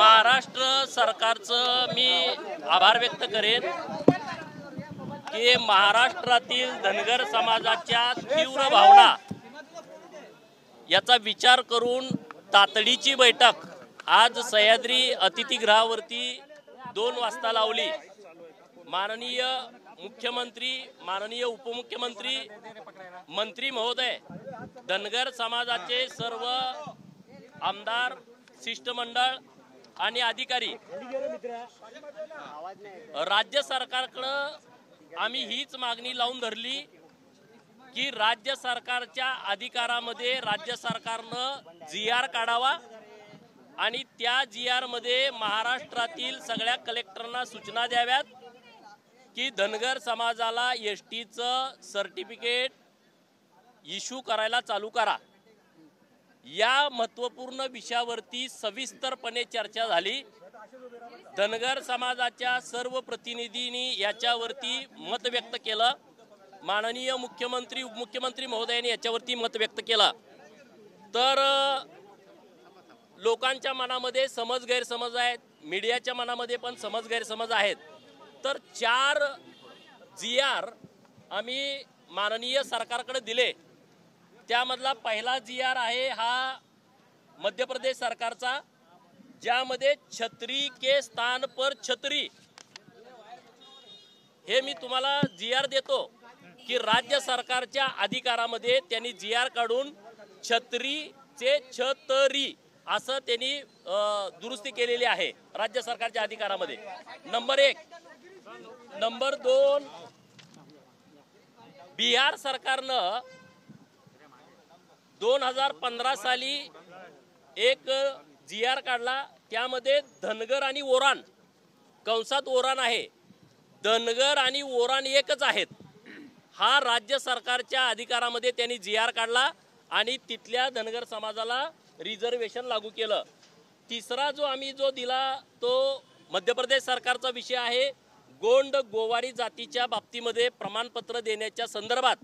महाराष्ट्र सरकारचं मी आभार व्यक्त करेन की महाराष्ट्रातील धनगर समाजाच्या तीव्र भावना याचा विचार करून तातडीची बैठक आज सह्याद्री अतिथीगृहावरती 2 वाजता लावली। माननीय मुख्यमंत्री, माननीय उपमुख्यमंत्री, मंत्री महोदय, धनगर समाजाचे सर्व आमदार, शिष्टमंडळ आणि अधिकारी राज्य सरकारकडे आम्ही हीच मागणी लावून धरली की राज्य सरकारच्या अधिकारामध्ये राज्य सरकारनं GR काढावा आणि त्या GR मध्ये महाराष्ट्रातील सगळ्या कलेक्टरना सूचना द्याव्यात की धनगर समाजाला STचं सर्टिफिकेट इश्यू करायला चालू करा। या महत्त्वपूर्ण विषयावरती सविस्तरपणे चर्चा झाली। धनगर समाजाच्या सर्व प्रतिनिधींनी याच्यावरती मत व्यक्त केलं। माननीय मुख्यमंत्री, उपमुख्यमंत्री महोदयांनी याच्यावरती मत व्यक्त केलं। तर लोकांच्या मनामध्ये समज गैरसमज आहेत, मीडियाच्या मनामध्ये पण समज गैरसमज आहेत। तर 4 GR आम्ही माननीय सरकारकडे दिले। त्यामधला पहिला GR आहे हा मध्य प्रदेश सरकारचा, ज्यामध्ये छत्री के स्थान पर छत्री हे मी तुम्हाला GR देतो की राज्य सरकारच्या अधिकारामध्ये त्यांनी GR काढून छत्रीचे छतरी असं त्यांनी दुरुस्ती केलेली आहे राज्य सरकारच्या अधिकारामध्ये। नंबर 1। नंबर 2, बिहार सरकारनं 2015 साली एक GR काढला। त्यामध्ये धनगर आणि ओरान, कंसात ओरान आहे, धनगर आणि ओरान एकच आहेत, हा राज्य सरकारच्या अधिकारामध्ये त्यांनी GR काढला आणि तिथल्या धनगर समाजाला रिझर्वेशन लागू केलं। तिसरा जो आम्ही दिला तो मध्य प्रदेश सरकारचा विषय आहे। गोंड गोवारी जातीच्या बाबतीमध्ये प्रमाणपत्र देण्याच्या संदर्भात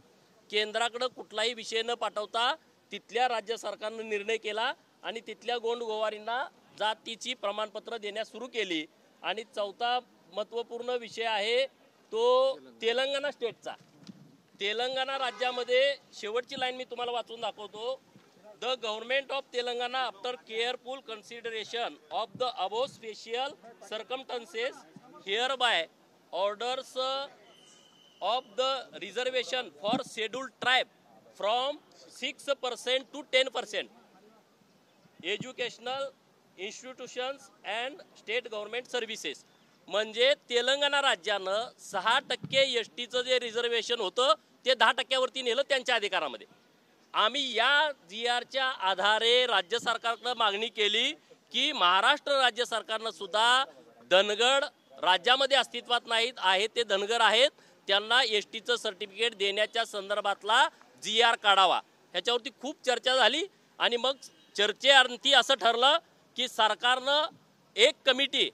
केंद्राकडे कुठलाही विषय न पाठवता तिथल्या राज्य सरकारने निर्णय केला आणि तिथल्या गोंड गोवारींना जातीची प्रमाणपत्र देण्यास सुरू केली। आणि चौथा महत्त्वपूर्ण विषय आहे तो तेलंगणा स्टेटचा। तेलंगणा राज्यामध्ये शेवटची लाईन मी तुम्हाला वाचून दाखवतो। The government of Telangana after careful consideration of the above special circumstances hereby orders of the reservation for scheduled tribe from 6% to 10%, educational institutions and state government services. म्हणजे तेलंगणा राज्यानं 6% STचं जे रिझर्वेशन होतं ते 10%वरती नेलं त्यांच्या अधिकारामध्ये। आम्ही या GRच्या आधारे राज्य सरकारकडे मागणी केली की महाराष्ट्र राज्य सरकारनं सुद्धा धनगर राज्यामध्ये अस्तित्वात नाहीत, आहेत ते धनगर आहेत, त्यांना STचं सर्टिफिकेट देण्याच्या संदर्भातला GR काढावा। ह्याच्यावरती खूप चर्चा झाली आणि मग चर्चेअंती असं ठरलं की सरकारनं एक कमिटी,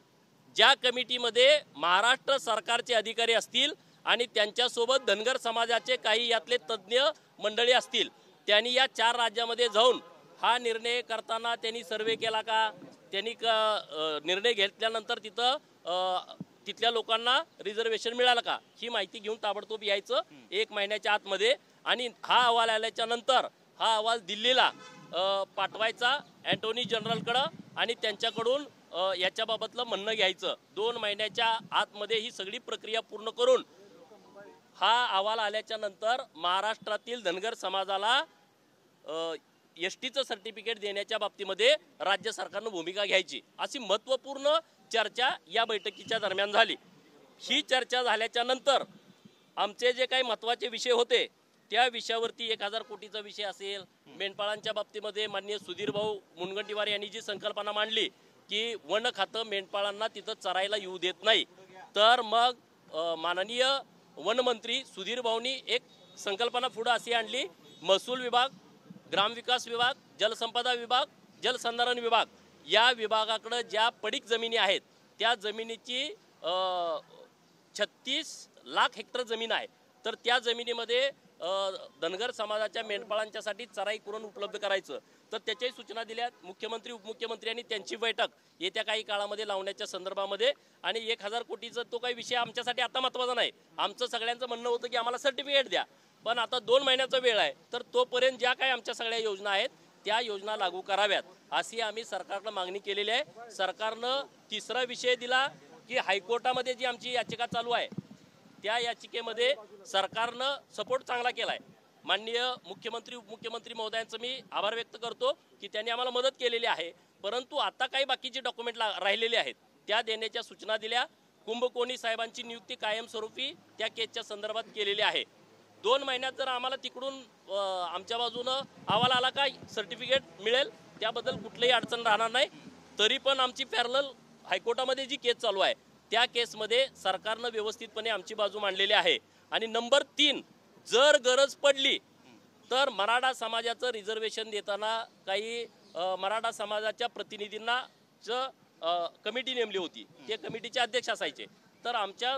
ज्या कमिटीमध्ये महाराष्ट्र सरकारचे अधिकारी असतील आणि त्यांच्यासोबत धनगर समाजाचे काही यातले तज्ज्ञ मंडळी असतील, त्यांनी या 4 राज्यामध्ये जाऊन हा निर्णय करताना त्यांनी सर्वे केला का, त्यांनी निर्णय घेतल्यानंतर तिथल्या लोकांना रिझर्वेशन मिळालं का, ही माहिती घेऊन ताबडतोब यायचं 1 महिन्याच्या आतमध्ये। आणि हा अहवाल आल्याच्या नंतर हा अहवाल दिल्लीला पाठवायचा अॅटॉर्नी जनरलकडं आणि त्यांच्याकडून याच्याबाबतलं म्हणणं घ्यायचं। 2 महिन्याच्या आतमध्ये ही सगळी प्रक्रिया पूर्ण करून हा अहवाल आल्याच्या नंतर महाराष्ट्रातील धनगर समाजाला STचं सर्टिफिकेट देण्याच्या बाबतीमध्ये राज्य सरकारनं भूमिका घ्यायची, अशी महत्त्वपूर्ण चर्चा या बैठकीच्या दरम्यान झाली। ही चर्चा झाल्याच्या नंतर आमचे जे काही महत्त्वाचे विषय होते त्या विषयावरती 1000 कोटीचा विषय असेल, मेंढपाळांच्या बाबतीमध्ये माननीय सुधीर भाऊ मुनगंटीवार यांनी जी संकल्पना मांडली की वन खातं मेंढपाळांना तिथं चरायला येऊ देत नाही, तर मग माननीय वनमंत्री सुधीर भाऊंनी एक संकल्पना पुढे अशी आणली, महसूल विभाग, ग्रामविकास विभाग, जलसंपदा विभाग, जलसंधारण विभाग या विभागाकडे ज्या पडीक जमिनी आहेत त्या जमिनीची 36 लाख हेक्टर जमीन आहे। तर त्या जमिनीमध्ये धनगर समाजाच्या मेंढपाळांच्यासाठी चराई कुरण उपलब्ध करायचं, तर त्याच्याही सूचना दिल्या मुख्यमंत्री उपमुख्यमंत्री यांनी त्यांची बैठक येत्या काही काळामध्ये लावण्याच्या संदर्भामध्ये। आणि 1000 कोटीचा तो काही विषय आमच्यासाठी आता महत्त्वाचा नाही। आमचं सगळ्यांचं म्हणणं होतं की आम्हाला सर्टिफिकेट द्या, पण आता 2 महिन्याचा वेळ आहे, तर तोपर्यंत ज्या काही आमच्या सगळ्या योजना आहेत त्या योजना लागू कराव्यात अशी आम्ही सरकारला मागणी केलेली आहे। सरकारनं तिसरा विषय दिला की हायकोर्टामध्ये जी आमची याचिका चालू आहे त्या याचिकेमध्ये सरकारनं सपोर्ट चांगला केलाय। माननीय मुख्यमंत्री उपमुख्यमंत्री महोदयांचं मी आभार व्यक्त करतो की त्यांनी आम्हाला मदत केलेली आहे, परंतु आता काही बाकीचे डॉक्युमेंट राहिलेले आहेत त्या देण्याच्या सूचना दिल्या। कुंभकोणी साहेबांची नियुक्ती कायमस्वरूपी त्या केसच्या संदर्भात केलेली आहे। 2 महिन्यात जर आम्हाला तिकडून आमच्या बाजूनं अहवाल आला का सर्टिफिकेट मिळेल त्याबद्दल कुठलीही अडचण राहणार नाही। तरी पण आमची पॅरलल हायकोर्टामध्ये जी केस चालू आहे त्या केसमध्ये सरकारनं व्यवस्थितपणे आमची बाजू मांडलेली आहे। आणि नंबर 3, जर गरज पडली तर मराठा समाजाचं रिझर्वेशन देताना काही मराठा समाजाच्या प्रतिनिधींना कमिटी नेमली होती, ते कमिटीचे अध्यक्ष असायचे। तर आमच्या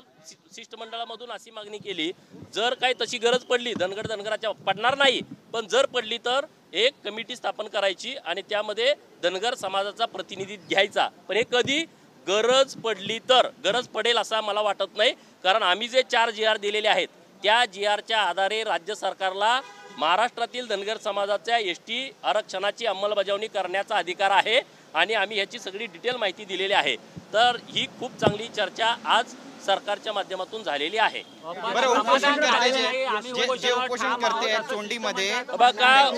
शिष्टमंडळामधून अशी मागणी केली, जर काही तशी गरज पडली धनगराच्या पडणार नाही, पण जर पडली तर एक कमिटी स्थापन करायची आणि त्यामध्ये धनगर समाजाचा प्रतिनिधी घ्यायचा। पण हे कधी गरज पडली तर, गरज पडेल असं मला वाटत नाही, कारण आम्ही जे 4 GR दिलेले आहेत त्या GRच्या आधारे राज्य सरकारला महाराष्ट्रातील धनगर समाजाच्या ST आरक्षणाची अंमलबजावणी करण्याचा अधिकार आहे आणि आम्ही याची सगळी डिटेल माहिती दिलेली आहे। तर ही खूप चांगली चर्चा आज सरकारच्या माध्यमातून झालेली आहे। बरं, उपोषण करते चोंडीमध्ये बघा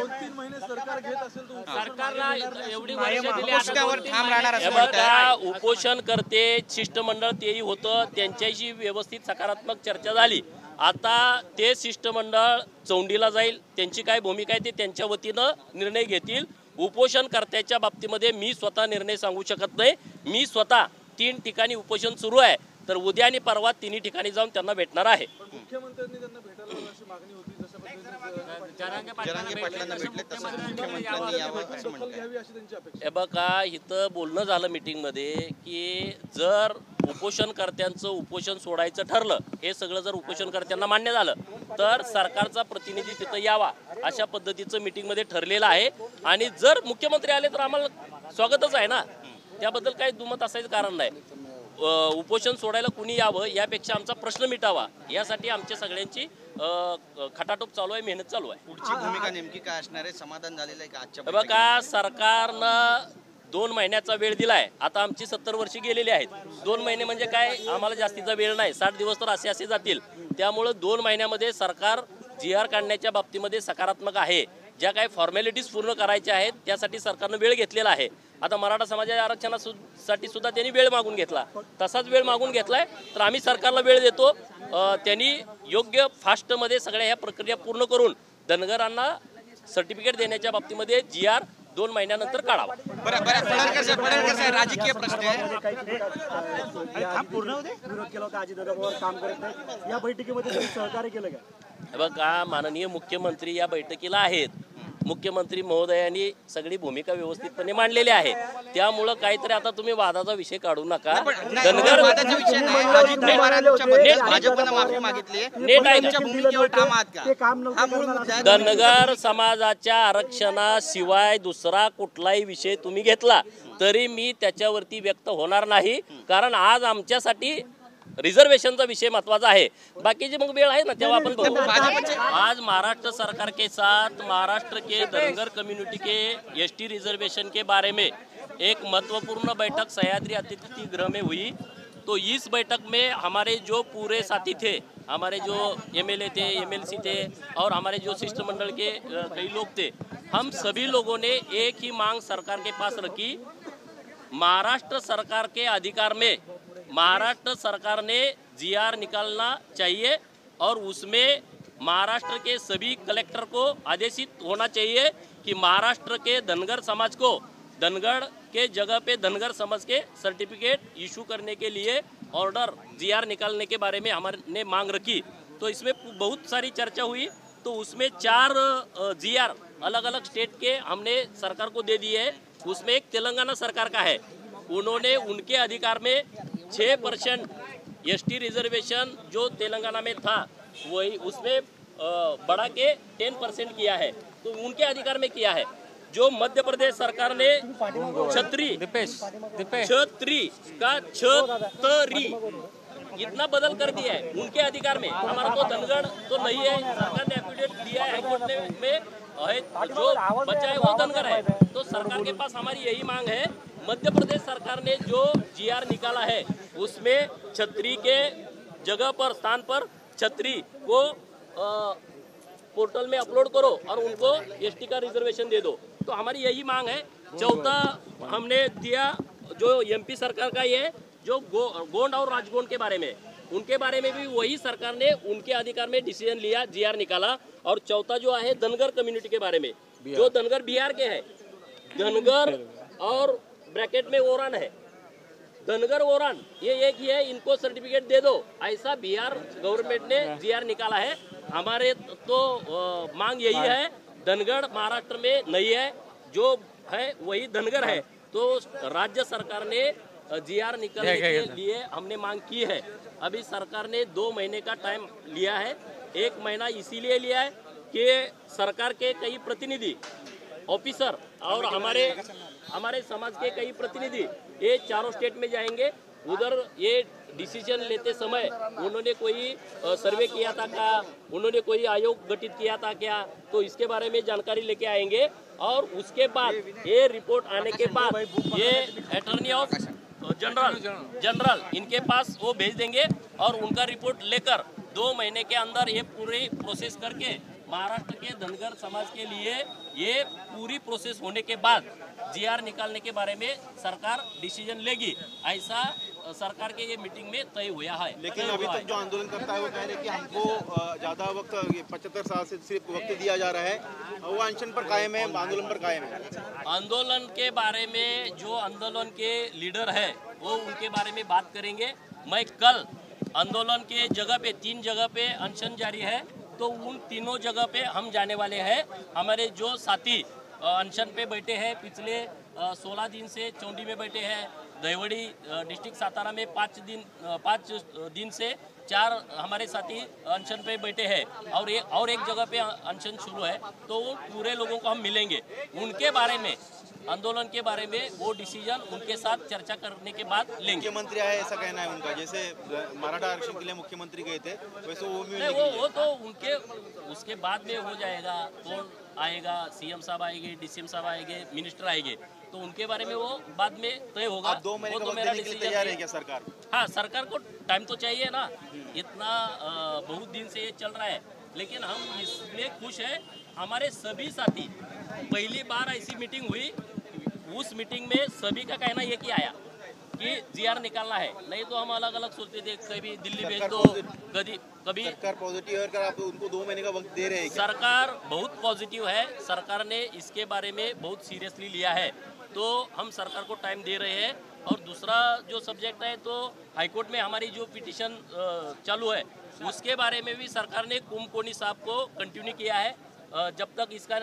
सरकारला एवढी वर्ष दिली उपोषणावर ठाम राहणार असं बघा उपोषण करते शिष्टमंडळ तेही होतं, त्यांच्याशी व्यवस्थित सकारात्मक चर्चा झाली। आता ते शिष्टमंडळ चौंडीला जाईल, त्यांची काय भूमिका आहे ते त्यांच्या वतीनं निर्णय घेतील। उपोषणकर्त्याच्या बाबतीमध्ये मी स्वतः निर्णय सांगू शकत नाही। मी स्वतः 3 ठिकाणी उपोषण सुरू आहे, तर उद्या आणि परवा 3 ठिकाणी जाऊन त्यांना भेटणार आहे। मुख्यमंत्र्यांनी त्यांना भेटायला अशी मागणी होती, जशा पद्धतीने जरांगे पाटलांना भेटले तसंच मुख्यमंत्र्यांनी यावं असं म्हणतात। अशी त्यांची अपेक्षा। हे बघा इथं बोलणं झालं मीटिंगमध्ये की जर उपोषणकर्त्यांचं उपोषण सोडायचं ठरलं, हे सगळं जर उपोषणकर्त्यांना मान्य झालं तर सरकारचा प्रतिनिधी तिथं यावा अशा पद्धतीचं मीटिंगमध्ये ठरलेलं आहे। आणि जर मुख्यमंत्री आले तर आम्हाला स्वागतच आहे ना, त्याबद्दल काही दुमत असायचं कारण नाही। उपोषण सोडायला कुणी यावं यापेक्षा आमचा प्रश्न मिटावा यासाठी आमच्या सगळ्यांची खटाटोप चालू आहे, मेहनत चालू आहे। पुढची भूमिका नेमकी काय असणार आहे? समाधान झालेलं आहे का आजच्या? बघा सरकारनं 2 महिन्याचा वेळ दिलाय, आता आमची 70 वर्षे गेलेली आहेत। 2 महिने म्हणजे काय, आम्हाला जास्तीचा वेळ नाही, 60 दिवस तर असे जातील। त्यामुळे 2 महिन्यामध्ये सरकार GR काढण्याच्या बाबतीमध्ये सकारात्मक आहे। ज्या काही फॉर्मॅलिटीज पूर्ण करायच्या आहेत त्यासाठी सरकारनं वेळ घेतलेला आहे। आता मराठा समाजाच्या आरक्षणासाठी सुद्धा त्यांनी वेळ मागून घेतला, तसाच वेळ मागून घेतलाय, तर आम्ही सरकारला वेळ देतो। त्यांनी योग्य फास्टमध्ये सगळ्या ह्या प्रक्रिया पूर्ण करून धनगरांना सर्टिफिकेट देण्याच्या बाबतीमध्ये GR 2 महिन्यानंतर काढावा। पडळकर साहेब राजकीय प्रश्न आहे। विरोध केला होता, अजितदादा पवार काम करत नाही, या बैठकीमध्ये तुम्ही सहकार्य केलं का? बघा माननीय मुख्यमंत्री या बैठकीला आहेत, मुख्यमंत्री महोदयांनी सगळी भूमिका व्यवस्थितपणे मांडलेली आहे। त्यामुळं काहीतरी आता तुम्ही वादाचा विषय काढू नका। धनगर धनगर समाजाच्या आरक्षणाशिवाय दुसरा कुठलाही विषय तुम्ही घेतला तरी मी त्याच्यावरती व्यक्त होणार नाही, कारण आज आमच्यासाठी रिजर्वेशनचा विषय महत्वाचा आहे। बाकीची मग वेळ आहे ना तेव्हा आपण बघू। आज महाराष्ट्र सरकार के साथ महाराष्ट्र के धनगर कम्युनिटी के ST रिजर्वेशन के बारे में एक महत्वपूर्ण बैठक सह्याद्री अतिथि गृह में हुई। तो इस बैठक में हमारे जो पूरे साथी थे, हमारे जो MLA थे, MLC थे और हमारे जो शिष्टमंडल के कई लोग थे, हम सभी लोगों ने एक ही मांग सरकार के पास रखी। महाराष्ट्र सरकार के अधिकार में महाराष्ट्र सरकार ने GR निकालना चाहिए और उसमें महाराष्ट्र के सभी कलेक्टर को आदेशित होना चाहिए कि महाराष्ट्र के धनगर समाज को धनगढ़ के जगह पे धनगर समाज के सर्टिफिकेट इशू करने के लिए ऑर्डर GR निकालने के बारे में हमने मांग रखी। तो इसमें बहुत सारी चर्चा हुई, तो उसमें 4 GR अलग अलग स्टेट के हमने सरकार को दे दिए है। उसमें एक तेलंगाना सरकार का है, उन्होंने उनके अधिकार में 6% ST रिजर्वेशन जो तेलंगाना में था वही उसमें बढ़ा के 10% किया है, तो उनके अधिकार में किया है। जो मध्य प्रदेश सरकार ने छतरी का छतरी इतना बदल कर दिया है उनके अधिकार में। हमारा तो धनगढ़ तो नहीं है, सरकार ने एफिडेविट दिया है हाईकोर्ट में है, जो बचा है वो धनगढ़ है। तो सरकार के पास हमारी यही मांग है, मध्य प्रदेश सरकार ने जो GR निकाला है उसमें छतरी के जगह पर स्थान पर छतरी को पोर्टल में अपलोड करो और उनको ST का रिजर्वेशन दे दो। तो हमारी यही मांग है। चौथा हमने दिया जो MP सरकार का ये जो गोंड और राजगोंड के बारे में, उनके बारे में भी वही सरकार ने उनके अधिकार में डिसीजन लिया, GR निकाला। और चौथा जो है धनगर कम्युनिटी के बारे में, जो धनगर बिहार के है, धनगर और ब्रैकेट में ओरान है, धनगर ओरान ये एक ही है, इनको सर्टिफिकेट दे दो, ऐसा बिहार गवर्नमेंट ने GR निकाला है। हमारे तो मांग यही है, धनगढ़ महाराष्ट्र में नहीं है, जो है वही धनगर है। तो राज्य सरकार ने GR निकालने के लिए हमने मांग की है। अभी सरकार ने 2 महीने का टाइम लिया है। 1 महीना इसीलिए लिया है कि सरकार के कई प्रतिनिधि ऑफिसर और हमारे समाज के कई प्रतिनिधि ये चारों स्टेट में जाएंगे। उधर ये डिसीजन लेते समय उन्होंने कोई सर्वे किया था क्या, उन्होंने कोई आयोग गठित किया था क्या, तो इसके बारे में जानकारी लेके आएंगे। और उसके बाद ये रिपोर्ट आने के बाद ये अटॉर्नी ऑफ जनरल इनके पास वो भेज देंगे और उनका रिपोर्ट लेकर 2 महीने के अंदर ये पूरी प्रोसेस करके महाराष्ट्र के धनगर समाज के लिए ये पूरी प्रोसेस होने के बाद GR निकालने के बारे में सरकार डिसीजन लेगी, ऐसा सरकार के ये मीटिंग में तय हुआ है। लेकिन अभी तक जो आंदोलन करता है वो कह रहे हैं कि हमको ज्यादा वक्त 75 साल से सिर्फ वक्त दिया जा रहा है, वो अनशन पर कायम है, आंदोलन पर कायम है। आंदोलन के बारे में जो आंदोलन के लीडर है वो उनके बारे में बात करेंगे। मैं कल आंदोलन के जगह पे 3 जगह पे अनशन जारी है, तो उन तीनों जगह पे हम जाने वाले हैं। हमारे जो साथी अनशन पे बैठे हैं पिछले 16 दिन से चौंडी में बैठे हैं, दहिवड़ी डिस्ट्रिक्ट सातारा में 5 दिन से 4 हमारे साथी अनशन पे बैठे हैं और एक जगह पे अनशन शुरू है। तो पूरे लोगों को हम मिलेंगे, उनके बारे में आंदोलन के बारे में वो डिसीजन उनके साथ चर्चा करने के बाद लेंगे। मुख्यमंत्री आए ऐसा कहना है उनका, जैसे मराठा आरक्षण के लिए मुख्यमंत्री गए थे वैसे वो तो उनके उसके बाद में हो जाएगा। कौन आएगा, CM साहब आएंगे, DCM साहब आएंगे, मिनिस्टर आएंगे, तो उनके बारे में वो बाद में तय होगा। 2 महीने का वक्त देने के लिए तैयार है क्या सरकार? हाँ, सरकार को टाइम तो चाहिए ना, इतना बहुत दिन से ये चल रहा है। लेकिन हम इसलिए खुश हैं, हमारे सभी साथी, पहली बार ऐसी मीटिंग हुई, उस मीटिंग में सभी का कहना ये कि आया कि GR निकालना है, नहीं तो हम अलग अलग सोचते थे, कभी दिल्ली भेज दो, कभी सरकार पॉजिटिव है, आप उनको 2 महीने का वक्त दे रहे हैं। सरकार बहुत पॉजिटिव है, सरकार ने इसके बारे में बहुत सीरियसली लिया है, तो हम सरकार को टाइम दे रहे हैं। और दूसरा जो सब्जेक्ट है, तो हाईकोर्ट में हमारी जो पिटीशन चालू है उसके बारे में भी सरकार ने कुमकोनी साहब को कंटिन्यू किया है, जब तक इसका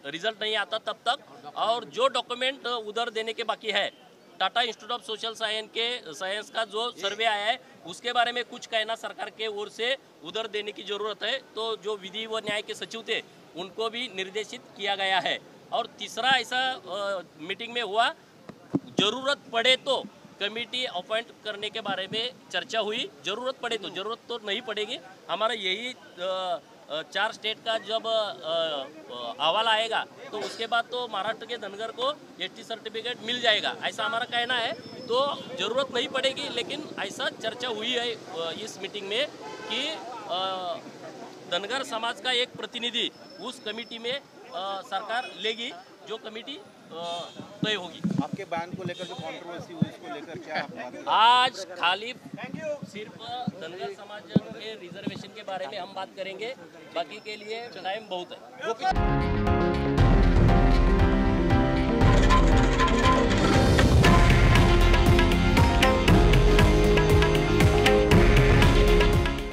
रिजल्ट नहीं आता तब तक। और जो डॉक्यूमेंट उधर देने के बाकी है, Tata institute of social science का जो सर्वे आया है उसके बारे में कुछ कहना सरकार के ओर से उधर देने की जरूरत है। तो जो विधि व न्याय के सचिव थे उनको भी निर्देशित किया गया है। और तीसरा ऐसा मीटिंग में हुआ, जरूरत पड़े तो कमेटी अपॉइंट करने के बारे में चर्चा हुई। जरूरत पड़े तो, जरूरत तो नहीं पड़ेगी। हमारा यही 4 स्टेट का जब अहवाल आएगा तो उसके बाद तो महाराष्ट्र के धनगर को ST सर्टिफिकेट मिल जाएगा, ऐसा हमारा कहना है। तो ज़रूरत नहीं पड़ेगी, लेकिन ऐसा चर्चा हुई है इस मीटिंग में कि धनगर समाज का एक प्रतिनिधि उस कमेटी में सरकार लेगी, जो कमेटी तय होगी। आपके बयान को लेकर जो कंट्रोवर्सी हुई उसको लेकर क्या आज खाली सिर्फ धनगर समाज के रिजर्वेशन के बारे में हम बात करेंगे, बाकी के लिए टाइम बहुत है।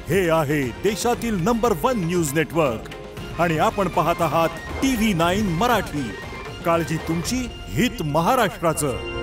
हे आहे देशातील नंबर 1 न्यूज नेटवर्क आणि आपण पाहत आहात TV9 मराठी। काळजी तुमची, हित महाराष्ट्राचं।